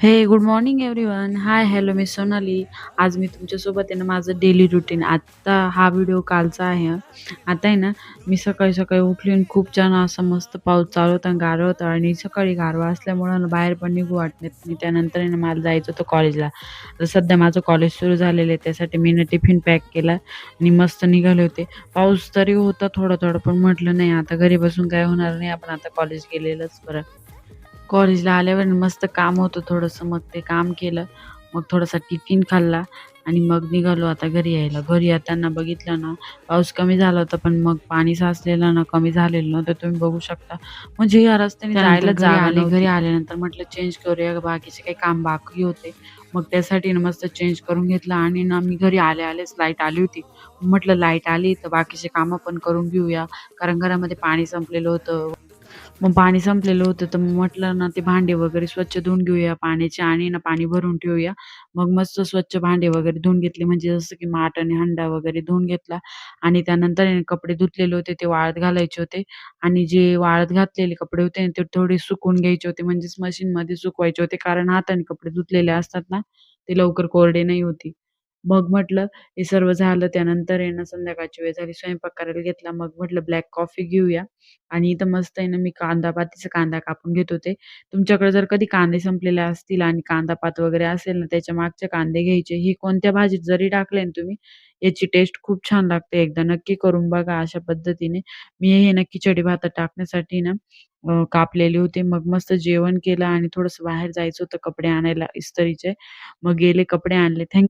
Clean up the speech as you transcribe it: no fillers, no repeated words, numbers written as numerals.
हे good morning everyone. हाय, hello, मी सोनाली. आज मी तुमच्यासोबत आहे ना माझं डेली रुटीन आता हा व्हिडिओ कालचा आहे हं. आता आहे ना मी सकाळी-सकाळी उठली आणि खूप छान असा मस्त पाऊस चालू होता आणि गारवा होता आणि सकाळी गारवा असल्यामुळं ना बाहेर पण निघू वाटत नाही. आणि त्यानंतर आहे ना मला जायचं होतं कॉलेजला. तर सध्या माझं कॉलेज सुरू झालेलं आहे. त्यासाठी मी ना टिफिन पॅक केला आणि मस्त निघाले होते. पाऊस तरी होता थोडा-थोडा, पण म्हटलं नाही आता घरी बसून काय होणार नाही. आपण आता कॉलेज गेलेलंच बरं. कॉलेजला आल्यावर मस्त काम होतं थोडंसं, मग ते काम केलं. मग थोडासा टिफिन खाल्ला आणि मग निघालो आता घरी यायला. घरी येताना बघितलं ना, पाऊस कमी झाला होता, पण मग पाणी साचलेलं ना, कमी झालेलं नव्हतं. तुम्ही बघू शकता. म्हणजे या रस्त्याने त्यानंतर जायला घरी जागा आले. घरी नव्हती. आल्यानंतर म्हटलं चेंज करूया, बाकीचे काही काम बाकी होते. मग त्यासाठी ना मस्त चेंज करून घेतलं आणि ना मी घरी आले-आलेच लाईट आली होती. म्हटलं लाईट आली तर बाकीचे कामं पण करून घेऊया, कारण घरामध्ये पाणी संपलेलं होतं. मग पाणी संपलेलं होतं, तर मग म्हटलं ना, ते भांडे वगैरे स्वच्छ धुवून घेऊया पाण्याचे आणि ना पाणी भरून ठेवूया. मग मस्त स्वच्छ भांडे वगैरे धुवून घेतले, म्हणजे जसं की माठ आणि हंडा वगैरे धुवून घेतला आणि त्यानंतर आहे ना कपडे धुतलेले होते ते वाळत घालायचे होते आणि जे वाळत घातलेले कपडे होते ना, ते थोडे सुकवून घ्यायचे होते, म्हणजेच मशीनमध्ये सुकवायचे होते. कारण हाताने कपडे धुतलेले असतात ना, ते लवकर कोरडे नाही होती. मग म्हटलं हे सर्व झालं. त्यानंतर आहे ना संध्याकाळची वेळ झाली, स्वयंपाक करायला घेतला. मग म्हटलं ब्लॅक कॉफी घेऊया आणि इथं मस्त आहे ना मी पातीचा कांदा कापून घेत होते. तुमच्याकडे जर कधी कांदे संपलेले असतील आणि कांदा-पात वगैरे असेल ना, त्याच्या मागचे कांदे घ्यायचे. ही कोणत्या भाजीत जरी टाकले ना तुम्ही, याची टेस्ट खूप छान लागते. एकदा नक्की करून बघा अशा पद्धतीने. मी हे ना खिचडी भातात टाकण्यासाठी ना कापलेले होते. मग मस्त जेवण केलं आणि थोडंसं बाहेर जायचं होतं कपडे आणायला इस्त्रीचे. मग गेले कपडे आणले.